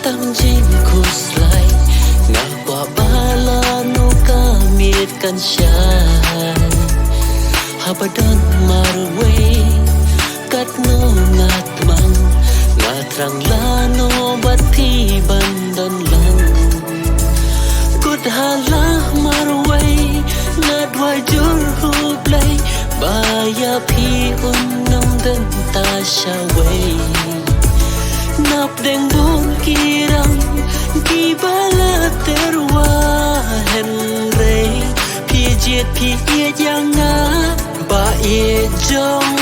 Tâm chính khu slay ngã quả ba la nô ca miệt căn chan Habadan marway kat no ngat mang ngatrang la no bati bandan lang Good hala marway ngadwa jur hublay baya pi unnam dan ta shaway nap deng bun kirang ki bala terwa henre pi jet pi ye janga ba ye jong